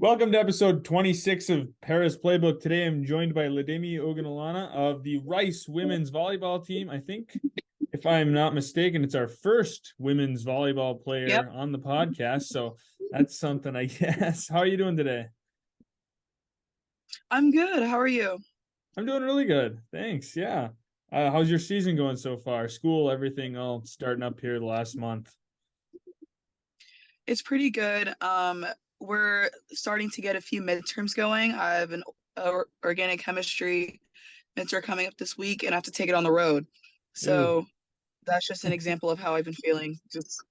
Welcome to episode 26 of Pera's Playbook. Today I'm joined by Lademi Ogunlana of the Rice women's volleyball team. I think, if I'm not mistaken, it's our first women's volleyball Yep, player on the podcast. So that's something, I guess. How are you doing today? I'm good. How are you? I'm doing really good. Thanks. Yeah. How's your season going so far? School, everything all starting up here the last month. It's pretty good. We're starting to get a few midterms going. I have an organic chemistry midterm coming up this week, and I have to take it on the road. Ooh, So that's just an example of how I've been feeling, just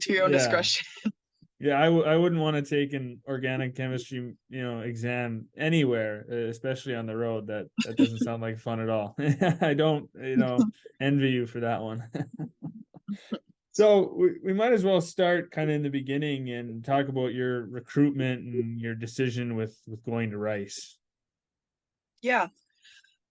to your own yeah. discretion. Yeah, I wouldn't want to take an organic chemistry, exam anywhere, especially on the road. That doesn't sound like fun at all. I don't, envy you for that one. So we might as well start kind of in the beginning and talk about your recruitment and your decision with going to Rice. Yeah.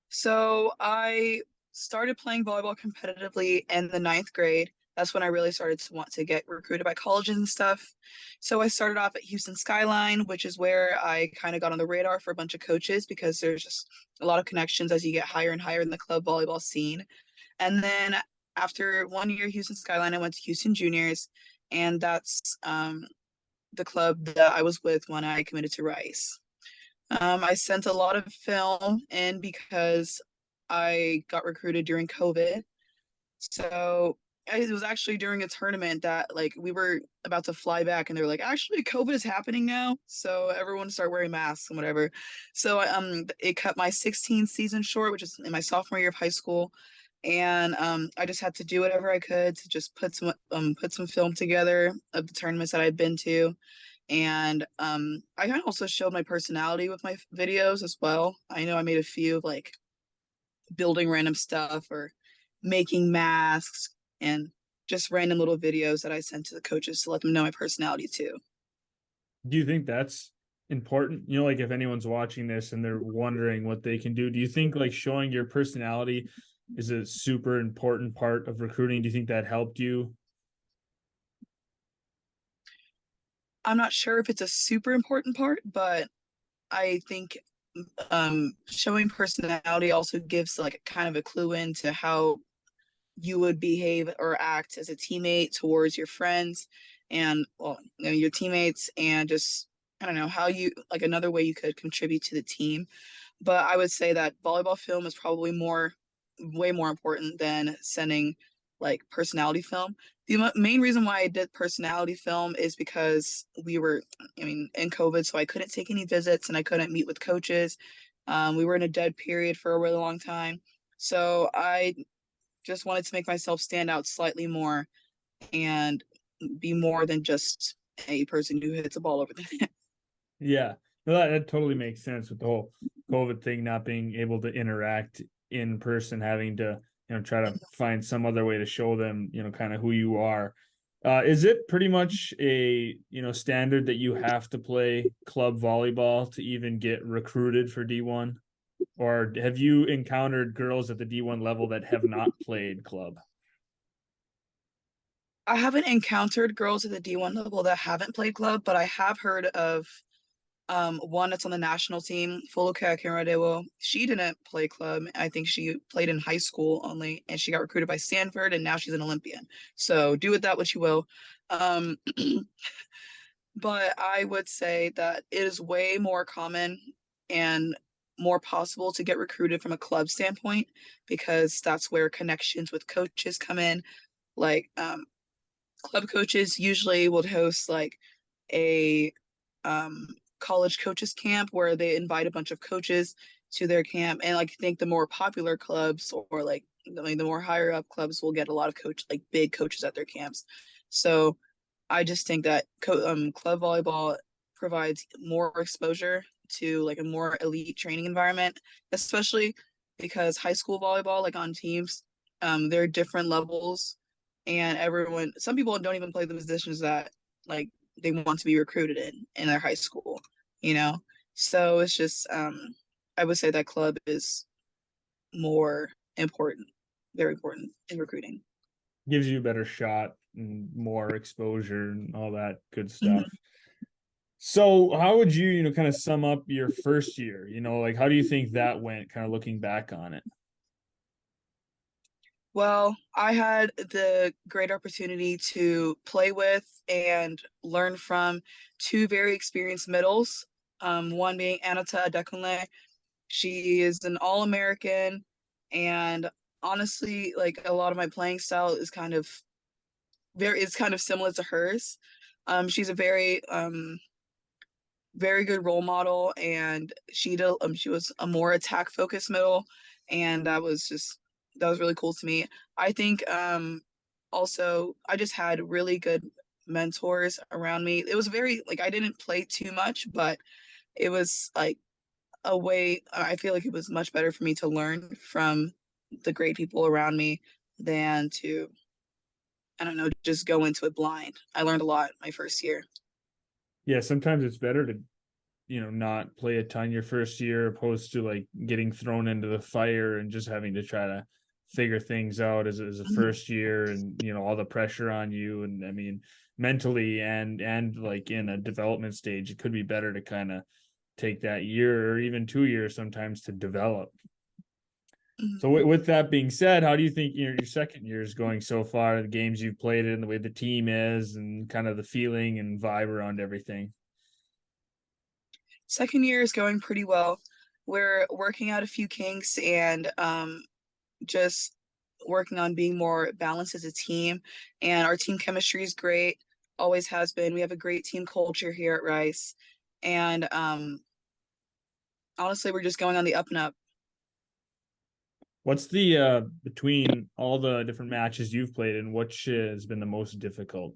So I started playing volleyball competitively in the ninth grade. That's when I really started to want to get recruited by colleges and stuff. So I started off at Houston Skyline, which is where I kind of got on the radar for a bunch of coaches because there's just a lot of connections as you get higher and higher in the club volleyball scene. And then after 1 year Houston Skyline, I went to Houston Juniors, and that's the club that I was with when I committed to Rice. I sent a lot of film in because I got recruited during COVID. So it was actually during a tournament that like we were about to fly back, and they were like, actually, COVID is happening now, so everyone start wearing masks and whatever. So it cut my 16 season short, which is in my sophomore year of high school, and I just had to do whatever I could to just put some film together of the tournaments that I'd been to, and I kind of also showed my personality with my videos as well. I know I made a few of like building random stuff or making masks and just random little videos that I sent to the coaches to let them know my personality too. Do you think that's important? Like if anyone's watching this and they're wondering what they can do, do you think like showing your personality is a super important part of recruiting? Do you think that helped you? I'm not sure if it's a super important part, but I think showing personality also gives like kind of a clue into how you would behave or act as a teammate towards your friends and well, your teammates, and just I don't know how you like another way you could contribute to the team. But I would say that volleyball film is probably way more important than sending like personality film. The main reason why I did personality film is because in COVID, so I couldn't take any visits and I couldn't meet with coaches. We were in a dead period for a really long time. So I just wanted to make myself stand out slightly more and be more than just a person who hits a ball over the net. Yeah, no, that totally makes sense with the whole COVID thing, not being able to interact in person, having to, try to find some other way to show them, kind of who you are. Is it pretty much a, standard that you have to play club volleyball to even get recruited for D1? Or have you encountered girls at the D1 level that have not played club? I haven't encountered girls at the D1 level that haven't played club, but I have heard of one that's on the national team, Foluke Akinradewo. She didn't play club. I think she played in high school only, and she got recruited by Stanford, and now she's an Olympian. So do with that what you will. Um, but I would say that it is way more common and more possible to get recruited from a club standpoint because that's where connections with coaches come in. Like club coaches usually would host like a um, college coaches camp where they invite a bunch of coaches to their camp, and like I think the more popular clubs or like the more higher up clubs will get a lot of like big coaches at their camps. So I just think that club volleyball provides more exposure to like a more elite training environment, especially because high school volleyball, like on teams, there are different levels, and some people don't even play the positions that like they want to be recruited in their high school, you know. So it's just, I would say that club is more important, very important in recruiting. Gives you a better shot and more exposure and all that good stuff. Mhm. So how would you, kind of sum up your first year? Like how do you think that went, kind of looking back on it? Well, I had the great opportunity to play with and learn from two very experienced middles. One being Anata Adekunle. She is an All-American, and honestly, like a lot of my playing style is kind of similar to hers. She's a very good role model, and she was a more attack focused middle, and that was really cool to me. I think also I just had really good mentors around me. It was very like I didn't play too much, but it was like a way I feel like it was much better for me to learn from the great people around me than to, I don't know, just go into it blind. I learned a lot my first year. Yeah, sometimes it's better to, not play a ton your first year opposed to like getting thrown into the fire and just having to try to figure things out as a Mhm, first year, and all the pressure on you. And I mean, mentally and like in a development stage, it could be better to kind of take that year or even 2 years sometimes to develop. So mhm. with that being said, how do you think your second year is going so far? The games you've played in, the way the team is, and kind of the feeling and vibe around everything. Second year is going pretty well. We're working out a few kinks and just working on being more balanced as a team. And our team chemistry is great, always has been. We have a great team culture here at Rice. And honestly, we're just going on the up and up. What's the between all the different matches you've played in, which has been the most difficult,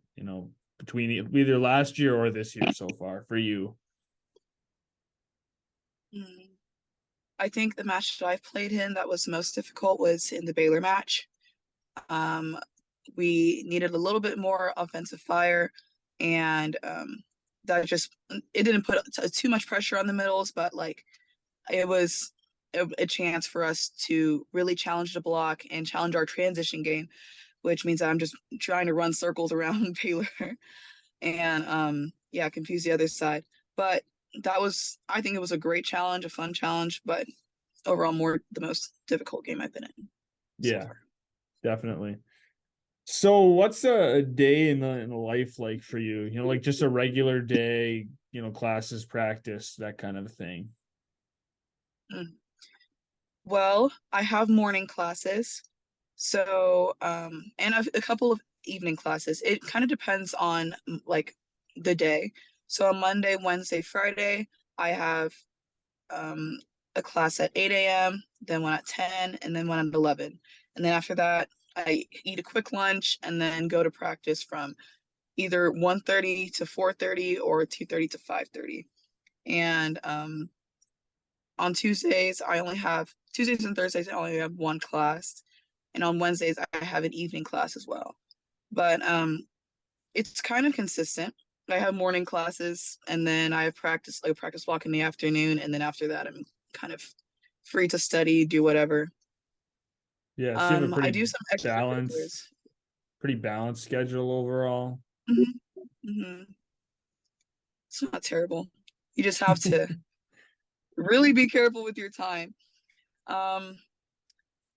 between either last year or this year so far for you? Mm. I think the match that I've played in that was most difficult was in the Baylor match. Um, we needed a little bit more offensive fire, and that just it didn't put too much pressure on the middles, but like it was a chance for us to really challenge the block and challenge our transition game, which means that I'm just trying to run circles around Baylor and yeah, confuse the other side. But I think it was a great challenge, a fun challenge, but overall more the most difficult game I've been in so Yeah, far. definitely. So what's a day in the life like for you? Like just a regular day, classes, practice, that kind of thing. Mm. Well, I have morning classes, so and a couple of evening classes. It kind of depends on like the day. So on Monday, Wednesday, Friday, I have um a class at 8 a.m., then one at 10, and then one at 11. And then after that, I eat a quick lunch and then go to practice from either 1:30 to 4:30 or 2:30 to 5:30. And on Tuesdays and Thursdays, I only have one class. And on Wednesdays, I have an evening class as well. But it's kind of consistent. I have morning classes and then I have practice block in the afternoon. And then after that, I'm kind of free to study, do whatever. Yeah, so you have a I pretty do some balanced, extracurriculars. pretty balanced schedule overall. Hmm. Hmm. It's not terrible. You just have to really be careful with your time. Um,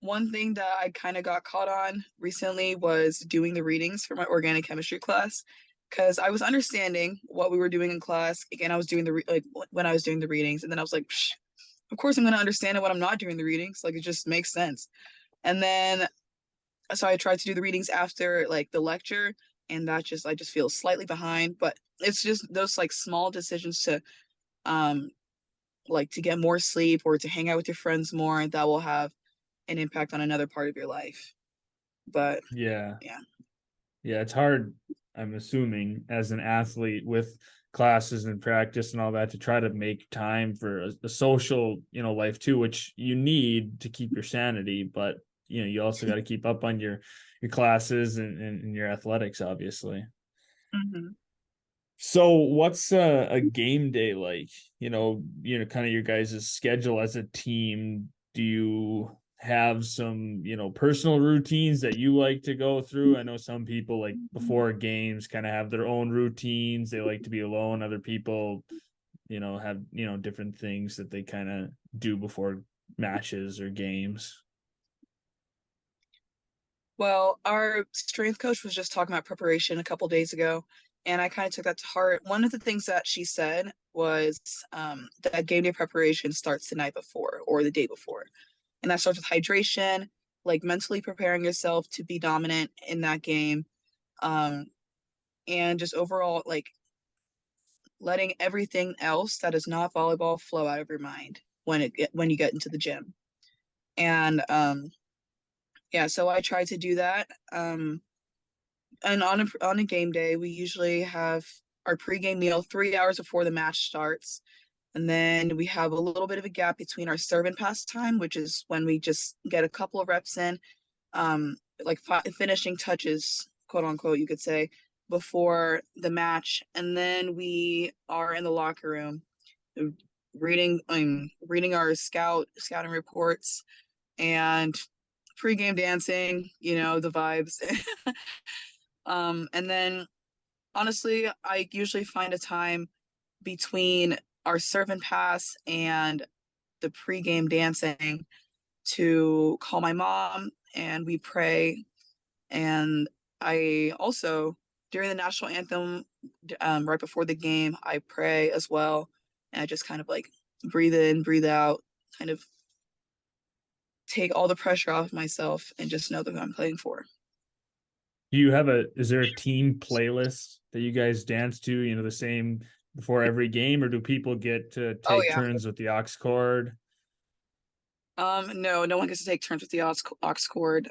One thing that I kind of got caught on recently was doing the readings for my organic chemistry class because I was understanding what we were doing in class. Again, I was doing like when I was doing the readings, and then I was like, Psh, of course I'm going to understand it when I'm not doing the readings. Like it just makes sense. And then so I tried to do the readings after like the lecture, and I just feel slightly behind. But it's just those like small decisions to um like to get more sleep or to hang out with your friends more that will have an impact on another part of your life. But Yeah. yeah. Yeah, it's hard, I'm assuming, as an athlete with classes and practice and all that to try to make time for a social, life too, which you need to keep your sanity, but you also got to keep up on your classes and your athletics, obviously. Hmm. So what's a game day like? Kind of your guys' schedule as a team. Do you have some, personal routines that you like to go through? I know some people like before games kind of have their own routines. They like to be alone. Other people, have, different things that they kind of do before matches or games. Well, our strength coach was just talking about preparation a couple days ago, and I kind of took that to heart. One of the things that she said was that game day preparation starts the night before or the day before. And that starts with hydration, like mentally preparing yourself to be dominant in that game. Um, and just overall, like letting everything else that is not volleyball flow out of your mind when you get into the gym. And yeah, so I try to do that. And on a game day, we usually have our pregame meal 3 hours before the match starts. And then we have a little bit of a gap between our serve and pass time, which is when we just get a couple of reps in, like finishing touches, quote unquote, you could say, before the match. And then we are in the locker room reading our scouting reports and pregame dancing, the vibes. And then honestly, I usually find a time between our serve and pass and the pregame dancing to call my mom and we pray. And I also, during the national anthem, right before the game, I pray as well. And I just kind of like breathe in, breathe out, kind of take all the pressure off myself and just know that I'm playing for. Is there a team playlist that you guys dance to, the same before every game, or do people get to Oh take yeah. turns with the aux cord? No, no one gets to take turns with the aux cord.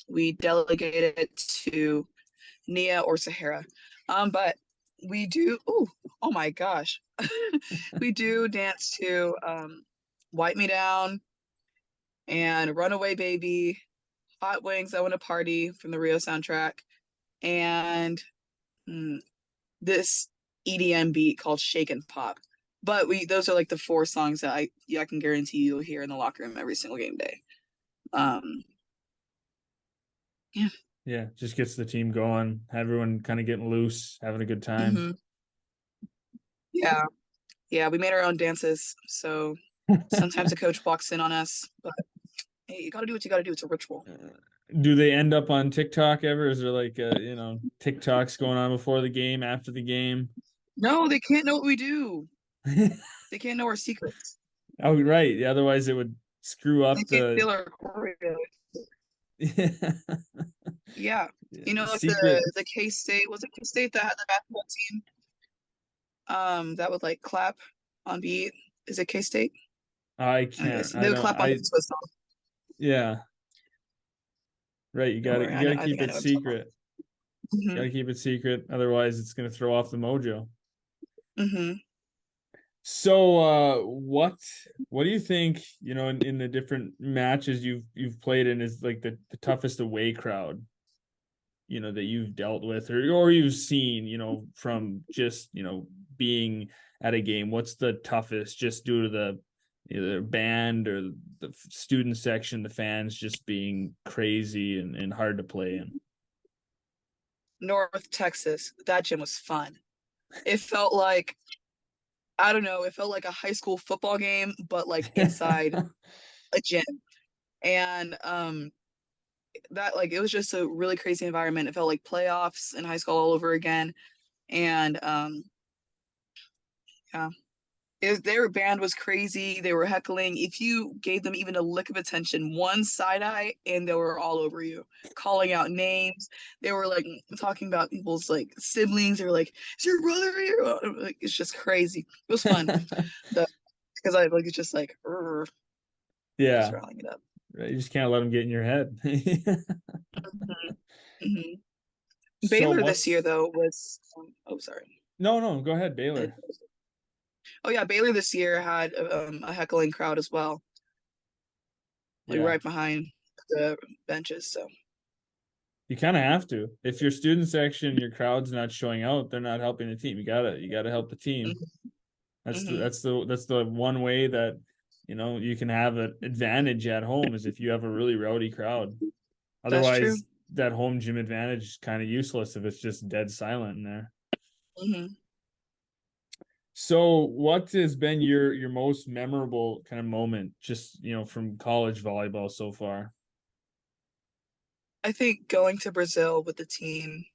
We delegated it to Nia or Sahara. But we do, oh my gosh. We do dance to Wipe Me Down and Runaway Baby, Hot Wings, I Want to Party from the Rio soundtrack, and this EDM beat called Shake and Pop. But those are like the four songs that I can guarantee you'll hear in the locker room every single game day. Yeah. Yeah, just gets the team going, everyone kind of getting loose, having a good time. Mm-hmm. Yeah. Yeah, we made our own dances. So sometimes the coach walks in on us, but hey, you gotta do what you gotta do. It's a ritual. Do they end up on TikTok ever? Is there like TikToks going on before the game, after the game? No, they can't know what we do. They can't know our secrets. Oh, right. Otherwise, it would screw They up can't the steal our choreo. Yeah. Like secret. the K-State, was it K-State that had the basketball team? That would like clap on beat. Is it K-State? I Anyways, can't. they I would don't. clap on I beats with song. Yeah. Right. You Don't got to worry, you got to I keep think I it know what I'm talking secret. about. Got to keep it secret. Otherwise, it's going to throw off the mojo. Mm-hmm. So, what do you think, in the different matches you've played in is like the toughest away crowd, that you've dealt with or you've seen, from just, being at a game? What's the toughest just due to the either band or the student section, the fans just being crazy and hard to play in? North Texas. That gym was fun. It felt like, I don't know, it felt like a high school football game, but like inside a gym. And that like it was just a really crazy environment. It felt like playoffs in high school all over again. And yeah, their band was crazy. They were heckling. If you gave them even a lick of attention, one side eye, and they were all over you, calling out names. They were like talking about people's like siblings. They were like, "Is your brother here?" Like it's just crazy. It was fun. The because I like it's just like just Yeah, rallying it up. right. You just can't let them get in your head. Mhm. Mhm. So Baylor this year what's though was oh sorry. no, go ahead, Uh, Baylor. Oh yeah, Baylor this year had a heckling crowd as well, like Yeah. right behind the benches. So You kind of have to. If your student section, your crowd's not showing out, they're not helping the team. You gotta help the team. mhm. That's the Mhm. that's the that's the one way that you can have an advantage at home is if you have a really rowdy crowd. That's true. Otherwise, that home gym advantage is kind of useless if it's just dead silent in there. Hmm. So, what has been your most memorable kind of moment, just from college volleyball so far? I think going to Brazil with the team,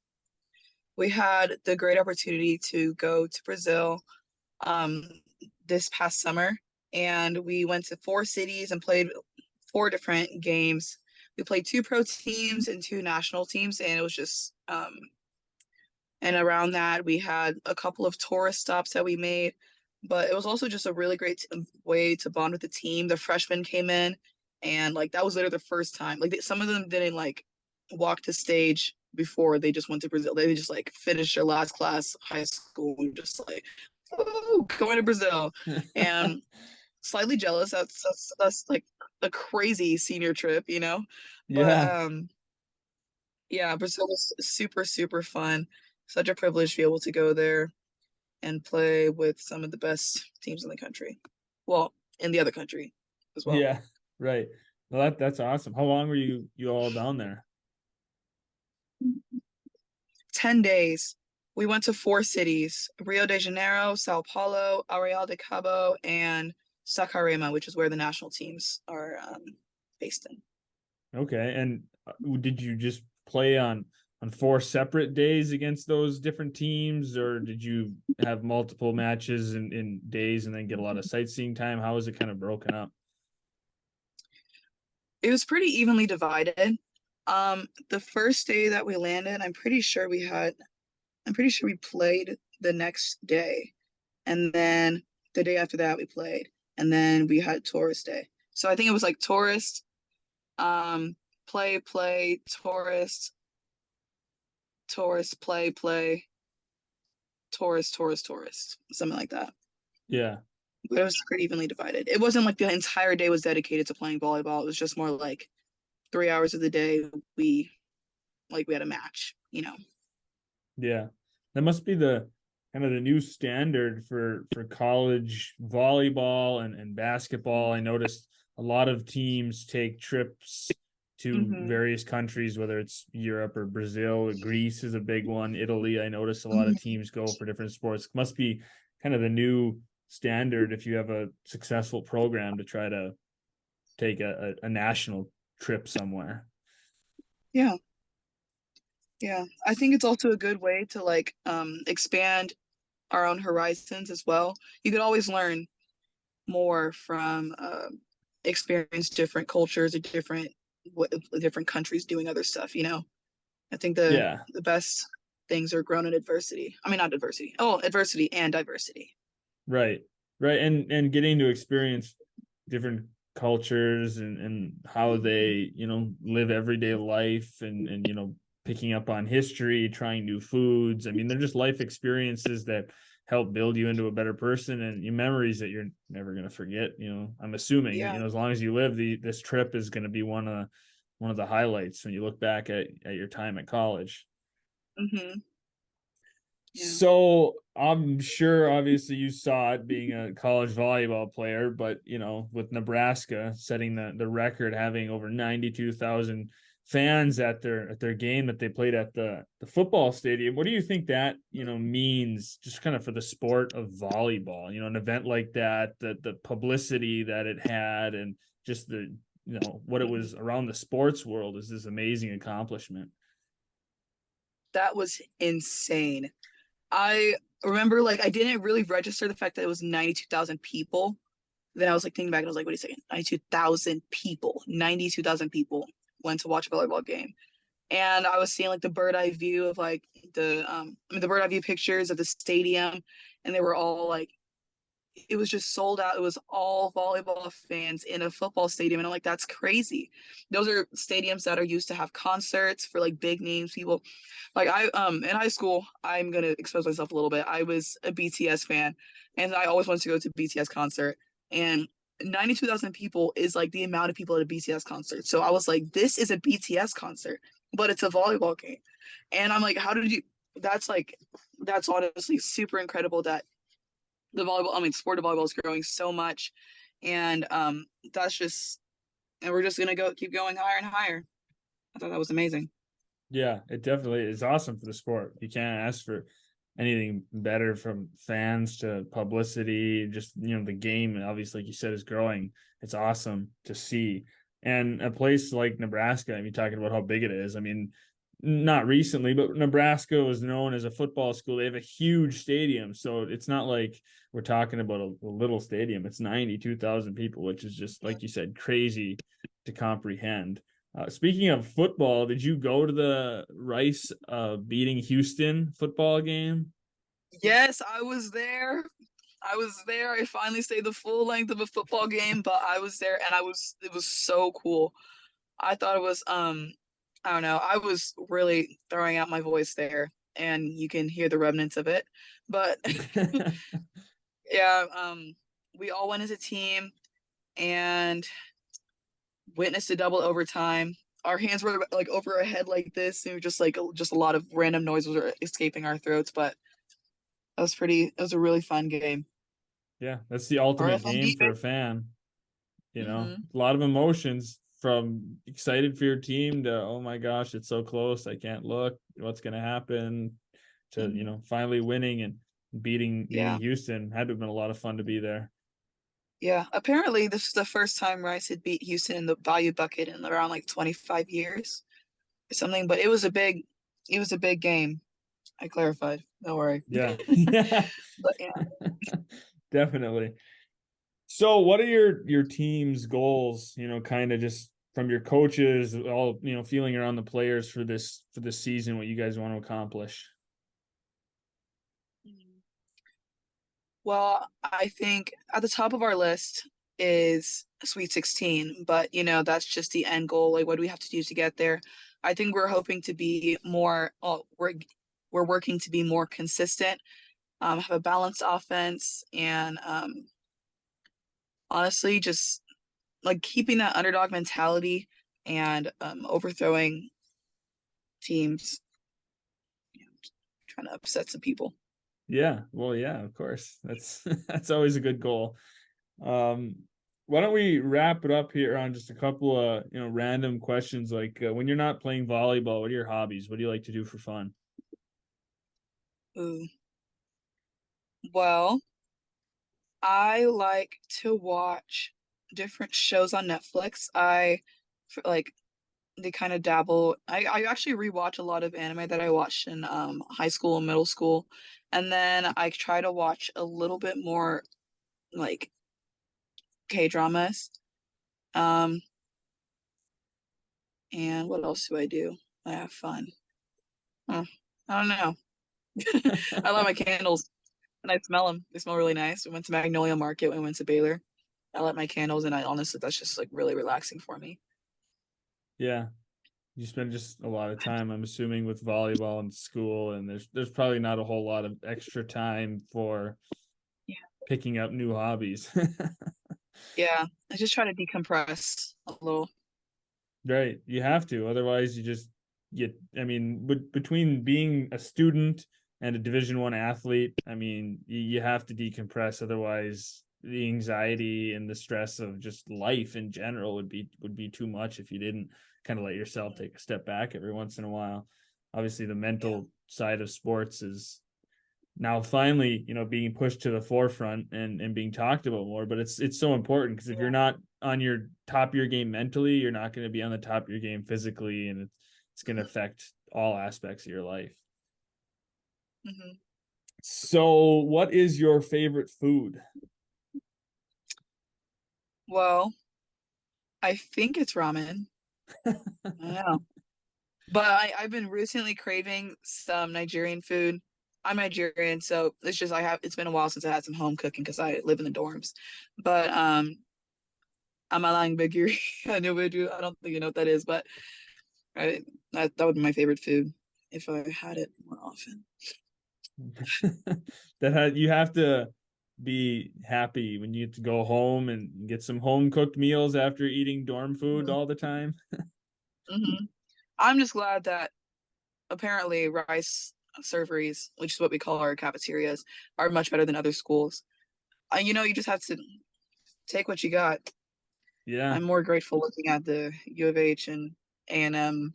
we had the great opportunity to go to Brazil um, this past summer, and we went to 4 cities and played 4 different games. We played 2 pro teams and 2 national teams, and it was just and around that we had a couple of tourist stops that we made, but it was also just a really great way to bond with the team. The freshmen came in, and like that was literally the first time. Like some of them didn't like walk the stage before they just went to Brazil. They just like finished their last class high school and just like, oh, going to Brazil. And slightly jealous. That's like a crazy senior trip, you know? But Yeah, yeah, Brazil was super, super fun. Such a privilege to be able to go there and play with some of the best teams in the country. Well, in the other country as well. yeah, right. Well, that's awesome. How long were you all down there? 10 days. We went to 4 cities: Rio de Janeiro, Sao Paulo, Areal de Cabo, and Saquarema, which is where the national teams are based in. Okay, and did you just play on 4 separate days against those different teams, or did you have multiple matches in days and then get a lot of sightseeing time? How was it kind of broken up? It was pretty evenly divided. The first day that we landed, I'm pretty sure we played the next day. And then the day after that we played. And then we had tourist day. So I think it was like tourist, um, play, tourist, play, tourist, something like that. Yeah, But it was pretty evenly divided. It wasn't like the entire day was dedicated to playing volleyball. It was just more like 3 hours of the day we we had a match, you know. yeah. That must be the kind of the new standard for college volleyball and basketball. I noticed a lot of teams take trips to Hmm. various countries, whether it's Europe or Brazil. Greece is a big one. Italy, I noticed a lot of Hmm. teams go for different sports. It must be kind of the new standard if you have a successful program to try to take a national trip somewhere. Yeah, yeah. I think it's also a good way to expand our own horizons as well. You could always learn more from experience different cultures or different countries doing other stuff, you know. I think Yeah, the best things are grown in adversity. I mean, not adversity. Oh, adversity and diversity. right. Right. And getting to experience different cultures and how they, live everyday life and picking up on history, trying new foods. I mean, they're just life experiences that help build you into a better person and your memories that you're never going to forget. I'm assuming, Yeah. as long as you live, this trip is going to be one of the highlights when you look back at your time at college. Hmm. Yeah. So I'm sure obviously you saw it being a college volleyball player, but with Nebraska setting the record, having over 92,000 fans at their game that they played at the football stadium. What do you think that, means just kind of for the sport of volleyball? An event like that, the publicity that it had and just the what it was Hmm. around the sports world is this amazing accomplishment. That was insane. I remember I didn't really register the fact that it was 92,000 people. Then I was like thinking back and I was like, wait a second, 92,000 people, 92,000 people went to watch a volleyball game. And I was seeing the bird eye view of the bird eye view pictures of the stadium, and they were all it was just sold out. It was all volleyball fans in a football stadium, and I'm like, that's crazy. Those are stadiums that are used to have concerts for big names people. I in high school, I'm gonna expose myself a little bit. I was a BTS fan, and I always wanted to go to a BTS concert. And 92,000 people is the amount of people at a BTS concert. So I was like, this is a BTS concert, but it's a volleyball game. And I'm like, how did you? That's honestly super incredible that the volleyball, I mean, sport of volleyball is growing so much, And that's just, and we're just gonna keep going higher and higher. I thought that was amazing. Yeah, it definitely is awesome for the sport. You can't ask for anything better, from fans to publicity. Just, the game, obviously, like you said, is growing. It's awesome to see. And a place like Nebraska, I mean, talking about how big it is. I mean, not recently, but Nebraska was known as a football school. They have a huge stadium. So it's not like we're talking about a little stadium. It's 92,000 people, which is just, like you said, crazy to comprehend. Speaking of football, did you go to the Rice beating Houston football game? Yes, I was there. I was there. I finally stayed the full length of a football game, but I was there and it was so cool. I thought it was I don't know, I was really throwing out my voice there and you can hear the remnants of it. But yeah, we all went as a team and witnessed a double overtime. Our hands were like over our head like this, and just a lot of random noises were escaping our throats, but it was a really fun game. Yeah, that's the ultimate RFM game for a defense. fan. Hmm. A lot of emotions, from excited for your team to, oh my gosh, it's so close, I can't look, what's going to happen, to, Hmm. finally winning and beating Yeah. Houston. Had to have been a lot of fun to be there. Yeah. Apparently, this is the first time Rice had beat Houston in the value bucket in around like 25 years or something, but it was a big game. I clarified. Don't worry. Yeah. Yeah. But yeah. Definitely. So what are your team's goals, kind of just from your coaches, all, feeling around the players for this season, what you guys want to accomplish? Well, I think at the top of our list is Sweet 16, but that's just the end goal. Like, what do we have to do to get there? I think we're hoping to be more, oh, we're working to be more consistent, have a balanced offense, and honestly, just like keeping that underdog mentality and overthrowing teams, trying to upset some people. Yeah, well, yeah, of course. That's that's always a good goal. Um, why don't we wrap it up here on just a couple of, random questions, like, when you're not playing volleyball, what are your hobbies? What do you like to do for fun? Ooh. Well, I like to watch different shows on Netflix. Like they kind of dabble. I actually rewatch a lot of anime that I watched in high school and middle school. And then I try to watch a little bit more like K-dramas. Um, and what else do I do? I have fun. Huh, I don't know. I love my candles and I smell them. They smell really nice. We went to Magnolia Market. We went to Baylor. I light my candles and I honestly, that's just like really relaxing for me. Yeah, you spend just a lot of time, I'm assuming, with volleyball and school, and there's probably not a whole lot of extra time for Yeah. picking up new hobbies. Yeah. I just try to decompress a little. Right. You have to. Otherwise, you just get, I mean, between being a student and a Division 1 athlete, I mean, you have to decompress. Otherwise, the anxiety and the stress of just life in general would be too much if you didn't kind of let yourself take a step back every once in a while. Obviously, the Yeah. mental side of sports is now finally, being pushed to the forefront and being talked about more. But it's so important, because if you're not on your top of your game mentally, you're not going to be on the top of your game physically, and it's going to affect all aspects of your life. Hmm. So what is your favorite food? Well, I think it's ramen. I don't know. But I've been recently craving some Nigerian food. I'm Nigerian, so it's been a while since I had some home cooking because I live in the dorms. But I'm Alang Biguri. I know we do. I don't think you know what that is, but that would be my favorite food if I had it more often. You have to be happy when you get to go home and get some home cooked meals after eating dorm food Hmm. all the time. Hmm. I'm just glad that apparently rice serveries, which is what we call our cafeterias, are much better than other schools. You just have to. take what you got. Yeah. I'm more grateful looking at the U of H and A&M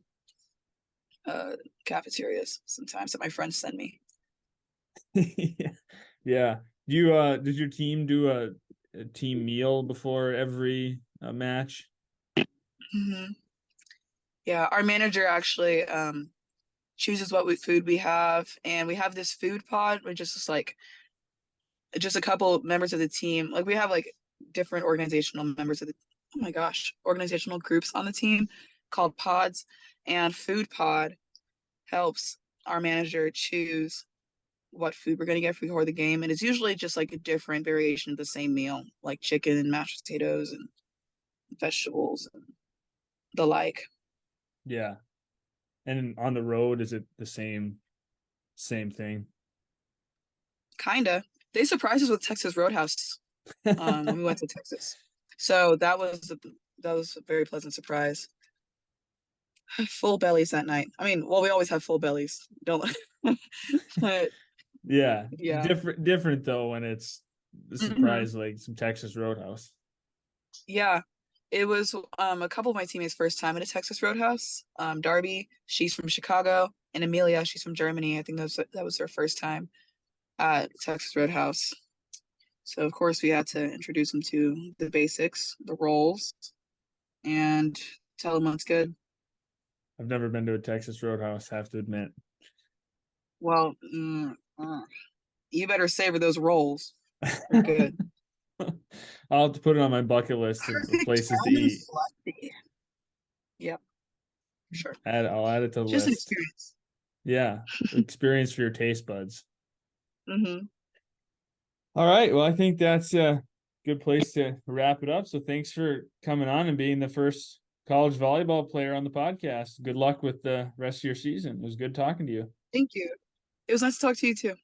cafeterias sometimes that my friends send me. Yeah. Yeah. Does your team do a team meal before every match? Hmm. Yeah, our manager actually chooses what food we have, and we have this food pod, which is just like just a couple members of the team. Like we have like different organizational members of the oh my gosh, organizational groups on the team called pods, and food pod helps our manager choose what food we're going to get before the game, and it's usually just like a different variation of the same meal, like chicken and mashed potatoes and vegetables and the like. Yeah. And on the road, is it the same thing? Kinda. They surprised us with Texas Roadhouse when we went to Texas, so that was a very pleasant surprise. Full bellies that night. I mean, well, we always have full bellies. Don't, but Yeah. yeah. Different though when it's a Hmm. surprise like some Texas Roadhouse. Yeah. It was a couple of my teammates' first time at a Texas Roadhouse. Darby, she's from Chicago, and Amelia, she's from Germany. I think that was her first time at Texas Roadhouse. So of course we had to introduce them to the basics, the roles, and tell them what's good. I've never been to a Texas Roadhouse, have to admit. Well, you better savor those rolls. They're good. I'll have to put it on my bucket list of Perfect places to salmon eat. slushy. Yep, for sure. I'll add it to the Just an list. experience. Yeah. Experience for your taste buds. Hmm. All right. Well, I think that's a good place to wrap it up. So thanks for coming on and being the first college volleyball player on the podcast. Good luck with the rest of your season. It was good talking to you. Thank you. It was nice to talk to you too.